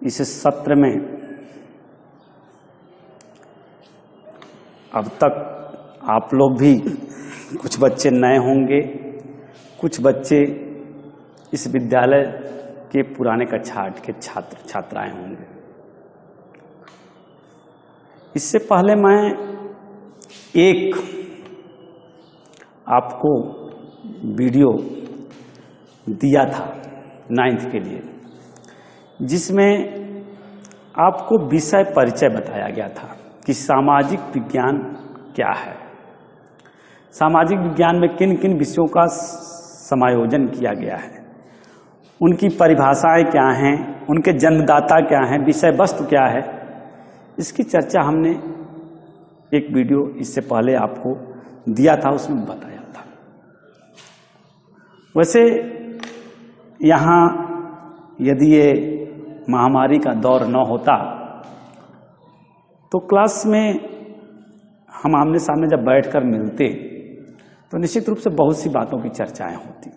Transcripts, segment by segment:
इस सत्र में अब तक आप लोग भी कुछ बच्चे नए होंगे, कुछ बच्चे इस विद्यालय के पुराने कक्षा 8 के छात्र छात्राएं होंगे। इससे पहले मैं एक आपको वीडियो दिया था 9th के लिए, जिसमें आपको विषय परिचय बताया गया था कि सामाजिक विज्ञान क्या है, सामाजिक विज्ञान में किन किन विषयों का समायोजन किया गया है, उनकी परिभाषाएं क्या हैं, उनके जन्मदाता क्या हैं, विषय वस्तु क्या है। इसकी चर्चा हमने एक वीडियो इससे पहले आपको दिया था, उसमें बताया था। वैसे यहाँ यदि ये महामारी का दौर न होता तो क्लास में हम आमने सामने जब बैठकर मिलते तो निश्चित रूप से बहुत सी बातों की चर्चाएं होती,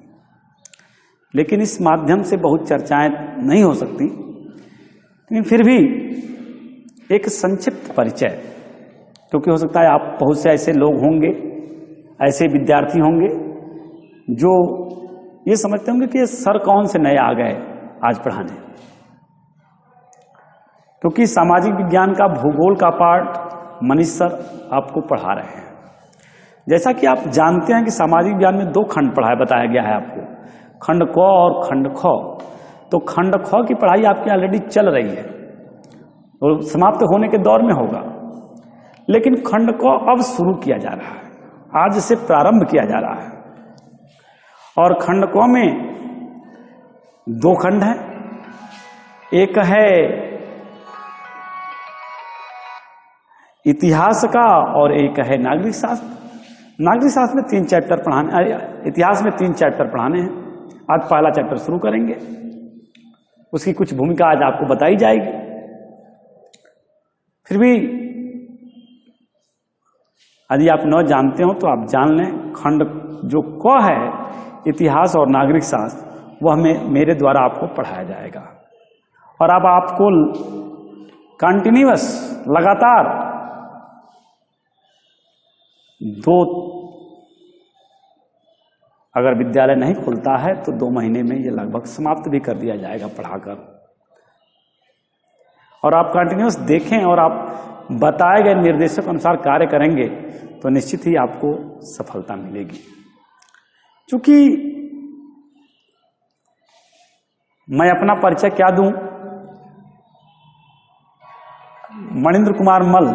लेकिन इस माध्यम से बहुत चर्चाएं नहीं हो सकती। लेकिन फिर भी एक संक्षिप्त परिचय, क्योंकि हो सकता है आप बहुत से ऐसे लोग होंगे, ऐसे विद्यार्थी होंगे जो ये समझते होंगे कि ये सर कौन से नए आ गए आज पढ़ाने, क्योंकि सामाजिक विज्ञान का भूगोल का पाठ मनीष सर आपको पढ़ा रहे हैं। जैसा कि आप जानते हैं कि सामाजिक विज्ञान में 2 खंड बताया गया है आपको, खंड क और खंड ख। तो खंड ख की पढ़ाई आपकी ऑलरेडी चल रही है और समाप्त होने के दौर में होगा, लेकिन खंड क अब शुरू किया जा रहा है, आज से प्रारंभ किया जा रहा है। और खंड क में 2 खंड हैं, एक है इतिहास का और एक है नागरिक शास्त्र। नागरिक शास्त्र में 3 चैप्टर पढ़ाने, इतिहास में 3 चैप्टर पढ़ाने हैं। आज पहला चैप्टर शुरू करेंगे, उसकी कुछ भूमिका आज आपको बताई जाएगी। फिर भी यदि आप न जानते हो तो आप जान लें, खंड जो क है इतिहास और नागरिक शास्त्र, वह मेरे द्वारा आपको पढ़ाया जाएगा। और अब आपको कंटिन्यूअस लगातार 2, अगर विद्यालय नहीं खुलता है तो 2 महीने में ये लगभग समाप्त भी कर दिया जाएगा पढ़ाकर। और आप कंटिन्यूअस देखें और आप बताए गए निर्देशों के अनुसार कार्य करेंगे तो निश्चित ही आपको सफलता मिलेगी। क्योंकि मैं अपना परिचय क्या दूं, मणिंद्र कुमार मल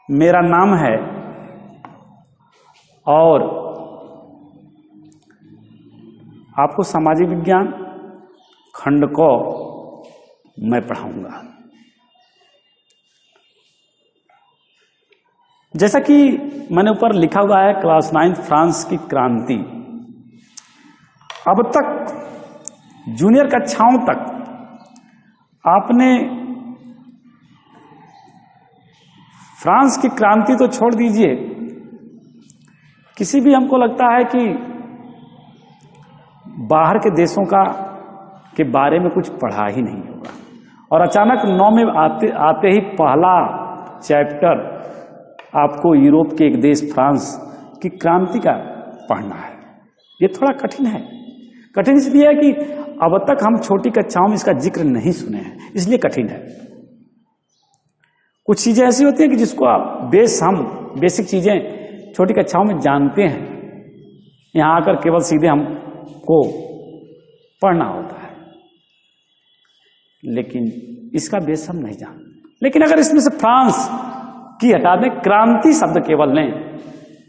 मेरा नाम है और आपको सामाजिक विज्ञान खंड को मैं पढ़ाऊंगा। जैसा कि मैंने ऊपर लिखा हुआ है क्लास 9 फ्रांस की क्रांति। अब तक जूनियर कक्षाओं तक आपने फ्रांस की क्रांति तो छोड़ दीजिए, किसी भी हमको लगता है कि बाहर के देशों के बारे में कुछ पढ़ा ही नहीं होगा। और अचानक 9 में आते ही पहला चैप्टर आपको यूरोप के एक देश फ्रांस की क्रांति का पढ़ना है। ये थोड़ा कठिन है। कठिन इसलिए है कि अब तक हम छोटी कक्षाओं में इसका जिक्र नहीं सुने हैं, इसलिए कठिन है। कुछ चीजें ऐसी होती हैं कि जिसको आप हम बेसिक चीजें छोटी कक्षाओं में जानते हैं, यहां आकर केवल सीधे हमको पढ़ना होता है, लेकिन इसका बेस हम नहीं जानते। लेकिन अगर इसमें से फ्रांस की हटा दें, क्रांति शब्द केवल लें,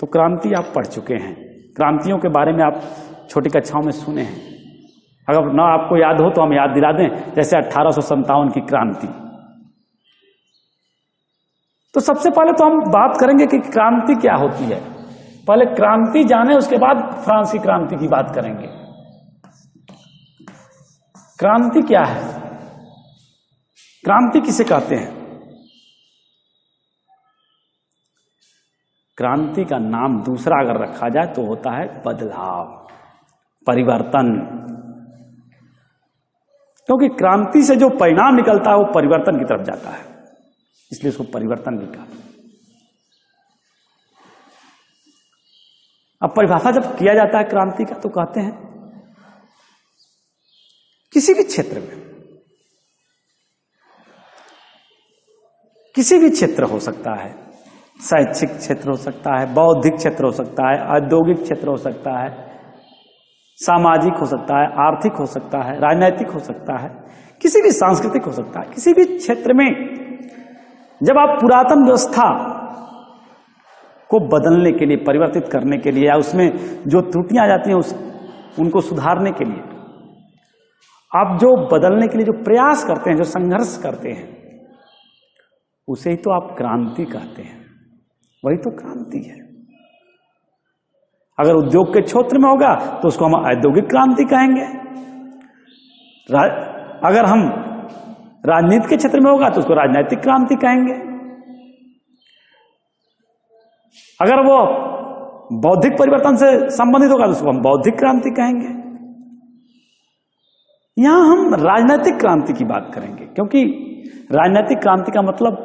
तो क्रांति आप पढ़ चुके हैं। क्रांतियों के बारे में आप छोटी कक्षाओं में सुने हैं। अगर ना आपको याद हो तो हम याद दिला दें, जैसे 1857 की क्रांति। तो सबसे पहले तो हम बात करेंगे कि क्रांति क्या होती है। पहले क्रांति जाने, उसके बाद फ्रांस की क्रांति की बात करेंगे। क्रांति क्या है, क्रांति किसे कहते हैं? क्रांति का नाम दूसरा अगर रखा जाए तो होता है बदलाव, परिवर्तन। क्योंकि क्रांति से जो परिणाम निकलता है वो परिवर्तन की तरफ जाता है, इसलिए उसको परिवर्तन भी कहा। अब परिभाषा जब किया जाता है क्रांति का तो कहते हैं किसी भी क्षेत्र में, किसी भी क्षेत्र हो सकता है, शैक्षिक क्षेत्र हो सकता है, बौद्धिक क्षेत्र हो सकता है, औद्योगिक क्षेत्र हो सकता है, सामाजिक हो सकता है, आर्थिक हो सकता है, राजनैतिक हो सकता है, किसी भी सांस्कृतिक हो सकता है। किसी भी क्षेत्र में जब आप पुरातन व्यवस्था को बदलने के लिए, परिवर्तित करने के लिए, या उसमें जो त्रुटियां आ जाती हैं उनको सुधारने के लिए आप जो बदलने के लिए जो प्रयास करते हैं, जो संघर्ष करते हैं, उसे ही तो आप क्रांति कहते हैं। वही तो क्रांति है। अगर उद्योग के क्षेत्र में होगा तो उसको हम औद्योगिक क्रांति कहेंगे, अगर हम राजनीति के क्षेत्र में होगा तो उसको राजनीतिक क्रांति कहेंगे, अगर वो बौद्धिक परिवर्तन से संबंधित होगा तो उसको हम बौद्धिक क्रांति कहेंगे। यहां हम राजनीतिक क्रांति की बात करेंगे, क्योंकि राजनीतिक क्रांति का मतलब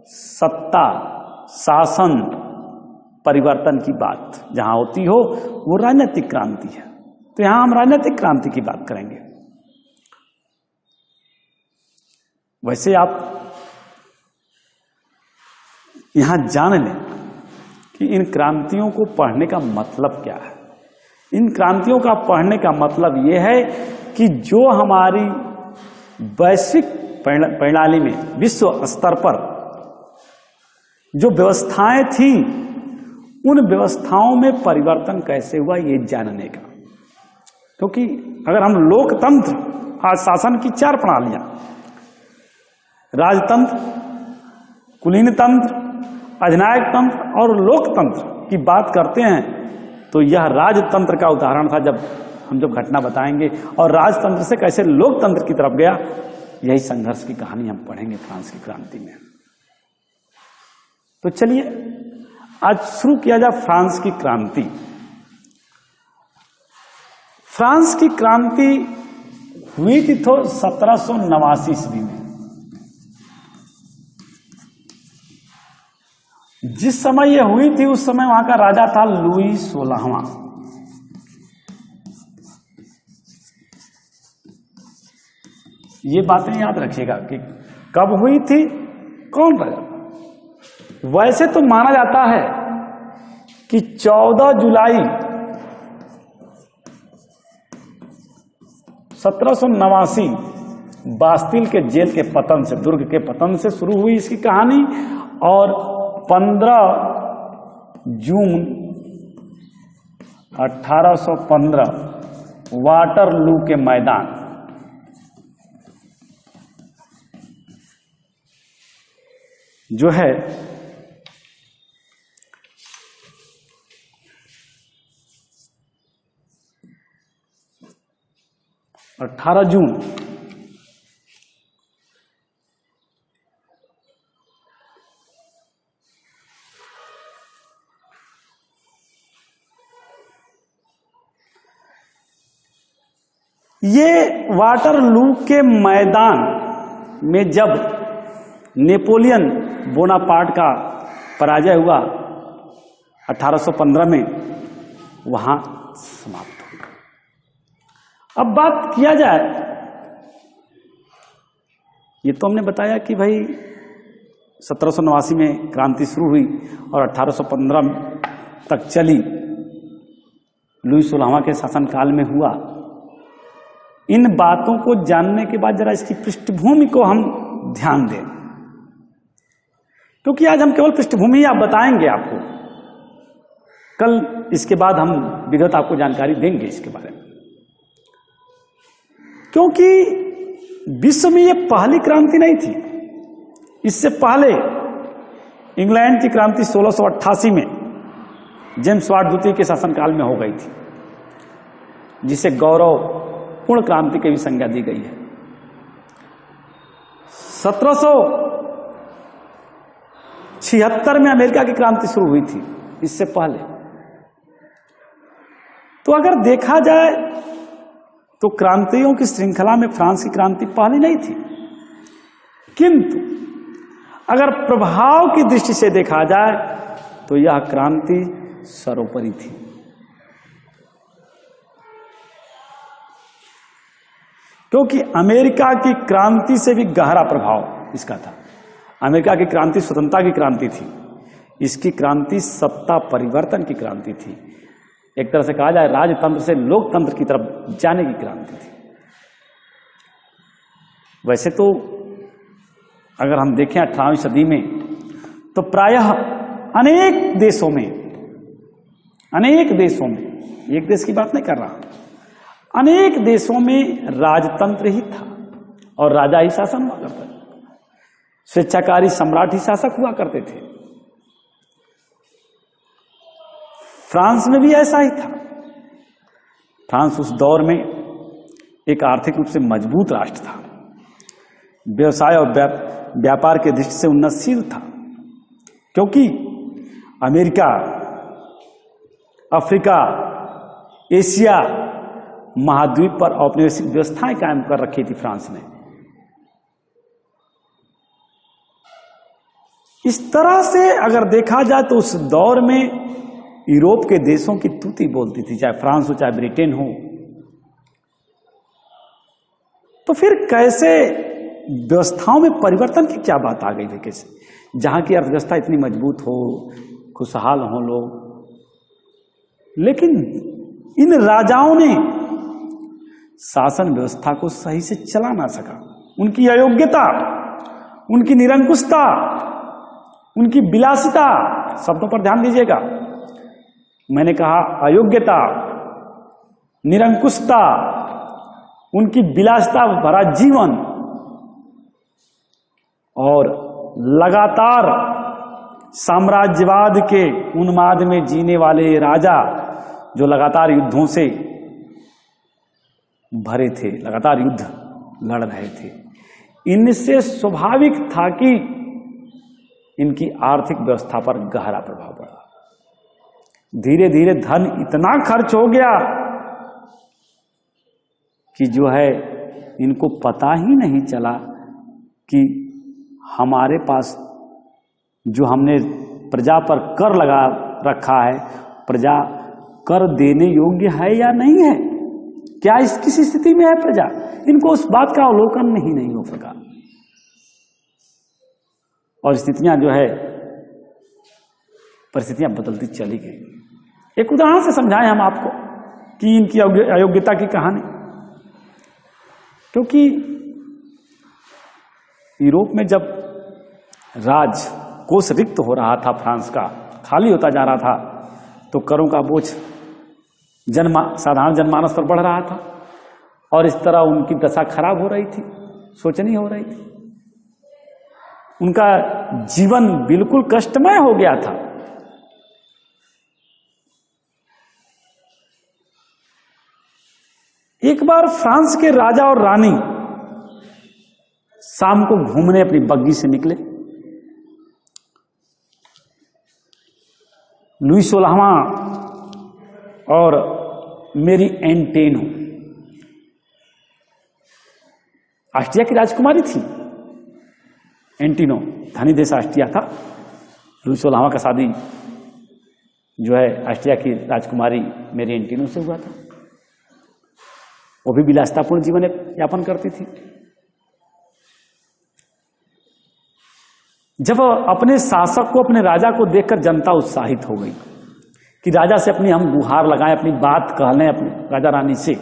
सत्ता, शासन, परिवर्तन की बात जहां होती हो वो राजनीतिक क्रांति है। तो यहां हम राजनीतिक क्रांति की बात करेंगे। वैसे आप यहां जान लें कि इन क्रांतियों को पढ़ने का मतलब क्या है। इन क्रांतियों का पढ़ने का मतलब यह है कि जो हमारी वैश्विक प्रणाली में, विश्व स्तर पर जो व्यवस्थाएं थी, उन व्यवस्थाओं में परिवर्तन कैसे हुआ ये जानने का। क्योंकि अगर हम लोकतंत्र, आज शासन की 4 प्रणालियां, राजतंत्र, कुलीन तंत्र, अधिनायक तंत्र और लोकतंत्र की बात करते हैं, तो यह राजतंत्र का उदाहरण था जब घटना बताएंगे, और राजतंत्र से कैसे लोकतंत्र की तरफ गया, यही संघर्ष की कहानी हम पढ़ेंगे फ्रांस की क्रांति में। तो चलिए आज शुरू किया जाए फ्रांस की क्रांति। फ्रांस की क्रांति हुई थी तो 1789 ईस्वी में। जिस समय यह हुई थी उस समय वहां का राजा था लुई 16वां। ये बातें याद रखिएगा कि कब हुई थी, कौन राजा था। वैसे तो माना जाता है कि 14 जुलाई 1789 बास्तिल के जेल के पतन से, दुर्ग के पतन से शुरू हुई इसकी कहानी, और 15 जून 1815 वाटरलू के मैदान, जो है 18 जून ये वाटरलू के मैदान में जब नेपोलियन बोनापार्ट का पराजय हुआ 1815 में, वहां समाप्त हो गया। अब बात किया जाए, ये तो हमने बताया कि भाई 1789 में क्रांति शुरू हुई और 1815 तक चली, लुई 16वां के शासनकाल में हुआ। इन बातों को जानने के बाद जरा इसकी पृष्ठभूमि को हम ध्यान दें, क्योंकि आज हम केवल पृष्ठभूमि आप बताएंगे आपको, कल इसके बाद हम विगत आपको जानकारी देंगे इसके बारे में। क्योंकि विश्व में यह पहली क्रांति नहीं थी। इससे पहले इंग्लैंड की क्रांति 1688 में जेम्स वाट द्वितीय के शासनकाल में हो गई थी, जिसे गौरवपूर्ण क्रांति की भी संज्ञा दी गई है। 1776 में अमेरिका की क्रांति शुरू हुई थी, इससे पहले। तो अगर देखा जाए तो क्रांतियों की श्रृंखला में फ्रांस की क्रांति पहली नहीं थी, किंतु अगर प्रभाव की दृष्टि से देखा जाए तो यह क्रांति सर्वोपरि थी। क्योंकि अमेरिका की क्रांति से भी गहरा प्रभाव इसका था। अमेरिका की क्रांति स्वतंत्रता की क्रांति थी, इसकी क्रांति सत्ता परिवर्तन की क्रांति थी। एक तरह से कहा जाए राजतंत्र से लोकतंत्र की तरफ जाने की क्रांति थी। वैसे तो अगर हम देखें 18वीं सदी में तो प्रायः अनेक देशों में, एक देश की बात नहीं कर रहा, अनेक देशों में राजतंत्र ही था और राजा ही शासन हुआ करता था, स्वेच्छाकारी सम्राट ही शासक हुआ करते थे। फ्रांस में भी ऐसा ही था। फ्रांस उस दौर में एक आर्थिक रूप से मजबूत राष्ट्र था, व्यवसाय और व्यापार के दृष्टि से उन्नतशील था, क्योंकि अमेरिका, अफ्रीका, एशिया महाद्वीप पर औपनिवेशिक व्यवस्थाएं कायम कर रखी थी फ्रांस ने। इस तरह से अगर देखा जाए तो उस दौर में यूरोप के देशों की तूती बोलती थी, चाहे फ्रांस हो चाहे ब्रिटेन हो। तो फिर कैसे व्यवस्थाओं में परिवर्तन की क्या बात आ गई थी? कैसे जहां की अर्थव्यवस्था इतनी मजबूत हो, खुशहाल हो लोग, लेकिन इन राजाओं ने शासन व्यवस्था को सही से चला ना सका। उनकी अयोग्यता, उनकी निरंकुशता, उनकी विलासिता, शब्दों पर ध्यान दीजिएगा, मैंने कहा अयोग्यता, निरंकुशता, उनकी विलासिता भरा जीवन और लगातार साम्राज्यवाद के उन्माद में जीने वाले राजा जो लगातार युद्धों से भरे थे, लगातार युद्ध लड़ रहे थे, इनसे स्वाभाविक था कि इनकी आर्थिक व्यवस्था पर गहरा प्रभाव पड़ा। धीरे धीरे धन इतना खर्च हो गया कि जो है इनको पता ही नहीं चला कि हमारे पास जो हमने प्रजा पर कर लगा रखा है, प्रजा कर देने योग्य है या नहीं है, क्या इस किसी स्थिति में है प्रजा। इनको उस बात का अवलोकन नहीं हो सका और स्थितियां जो है, परिस्थितियां बदलती चली गई। एक उदाहरण से समझाएं हम आपको कि इनकी अयोग्यता की कहानी। क्योंकि यूरोप में जब राज कोष रिक्त हो रहा था, फ्रांस का खाली होता जा रहा था, तो करों का बोझ साधारण जनमानस पर बढ़ रहा था और इस तरह उनकी दशा खराब हो रही थी, शोचनीय हो रही थी। उनका जीवन बिल्कुल कष्टमय हो गया था। एक बार फ्रांस के राजा और रानी शाम को घूमने अपनी बग्गी से निकले। लुई 16वां और मेरी एंटेनो, ऑस्ट्रिया की राजकुमारी थी। एंटीनो धनी देश ऑस्ट्रिया था। लुई 16वां का शादी जो है ऑस्ट्रिया की राजकुमारी मेरी एंटीनो से हुआ था। वो भी विलासितापूर्ण जीवन यापन करती थी। जब अपने शासक को, अपने राजा को देखकर जनता उत्साहित हो गई कि राजा से अपनी हम गुहार लगाएं, अपनी बात कह लें अपने राजा रानी से,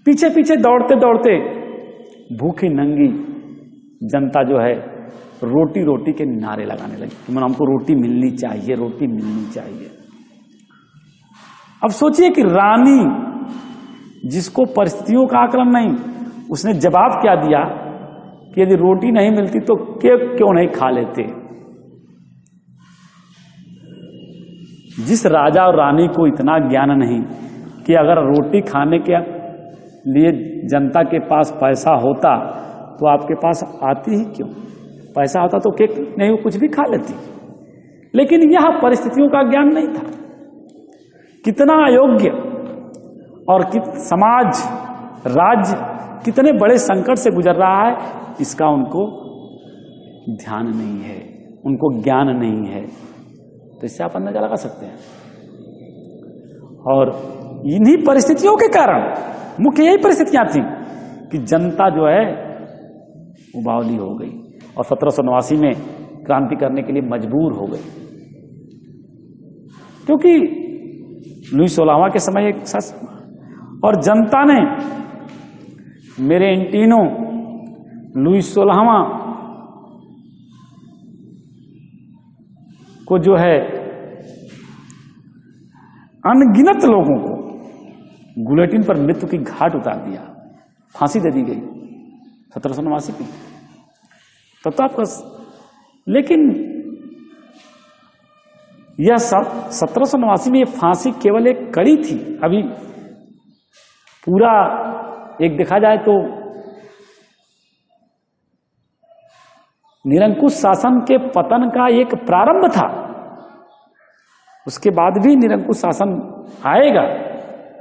पीछे पीछे दौड़ते दौड़ते भूखी नंगी जनता जो है रोटी रोटी के नारे लगाने लगी कि हमको रोटी मिलनी चाहिए, रोटी मिलनी चाहिए। अब सोचिए कि रानी, जिसको परिस्थितियों का आकलन नहीं, उसने जवाब क्या दिया कि यदि रोटी नहीं मिलती तो केक क्यों नहीं खा लेते। जिस राजा और रानी को इतना ज्ञान नहीं कि अगर रोटी खाने के लिए जनता के पास पैसा होता तो आपके पास आती ही क्यों, पैसा होता तो केक नहीं, वो कुछ भी खा लेती। लेकिन यह परिस्थितियों का ज्ञान नहीं था। कितना अयोग्य और समाज राज्य कितने बड़े संकट से गुजर रहा है, इसका उनको ध्यान नहीं है, उनको ज्ञान नहीं है। तो इससे आप अंदाजा लगा सकते हैं। और इन्हीं परिस्थितियों के कारण, मुख्य यही परिस्थितियां थी कि जनता जो है वो बावली हो गई और 1789 में क्रांति करने के लिए मजबूर हो गई। क्योंकि लुई 16वां के समय एक सच, और जनता ने मेरे एंटीनो लुई 16वां को जो है अनगिनत लोगों को गुलेटिन पर मृत्यु की घाट उतार दिया, फांसी दे दी गई 1789 की। तब तो आपका, लेकिन यह सब 1789 में ये फांसी केवल एक कड़ी थी। अभी पूरा एक देखा जाए तो निरंकुश शासन के पतन का एक प्रारंभ था। उसके बाद भी निरंकुश शासन आएगा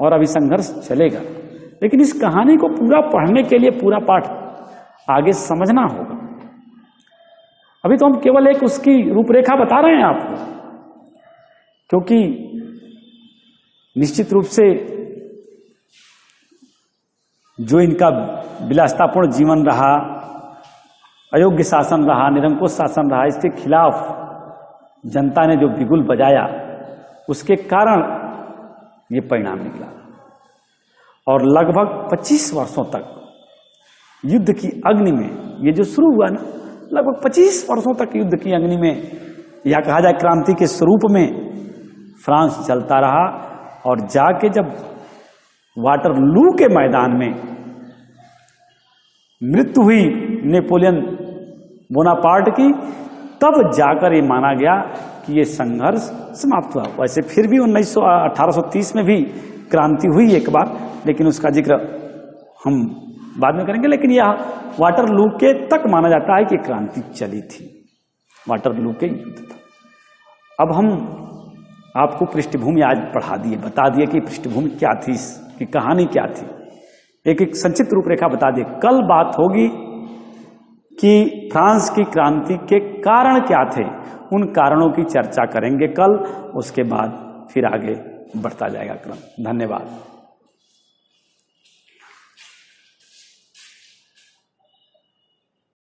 और अभी संघर्ष चलेगा। लेकिन इस कहानी को पूरा पढ़ने के लिए पूरा पाठ आगे समझना होगा। अभी तो हम केवल एक उसकी रूपरेखा बता रहे हैं आपको, क्योंकि निश्चित रूप से जो इनका विलासितापूर्ण जीवन रहा, अयोग्य शासन रहा, निरंकुश शासन रहा, इसके खिलाफ जनता ने जो बिगुल बजाया, उसके कारण ये परिणाम निकला। और लगभग 25 वर्षों तक युद्ध की अग्नि में, ये जो शुरू हुआ ना, लगभग 25 वर्षों तक युद्ध की अग्नि में, या कहा जाए क्रांति के स्वरूप में फ्रांस चलता रहा। और जाके जब वाटरलू के मैदान में मृत्यु हुई नेपोलियन बोनापार्ट की, तब जाकर ये माना गया कि ये संघर्ष समाप्त हुआ। वैसे फिर भी 1830 में भी क्रांति हुई एक बार, लेकिन उसका जिक्र हम बाद में करेंगे। लेकिन यह वाटरलू के तक माना जाता है कि क्रांति चली थी, वाटरलू के युद्ध तक। अब हम आपको पृष्ठभूमि आज पढ़ा दिए, बता दिए कि पृष्ठभूमि क्या थी, इसकी कहानी क्या थी, एक एक संक्षिप्त रूपरेखा बता दिए। कल बात होगी कि फ्रांस की क्रांति के कारण क्या थे, उन कारणों की चर्चा करेंगे कल। उसके बाद फिर आगे बढ़ता जाएगा क्रम। धन्यवाद।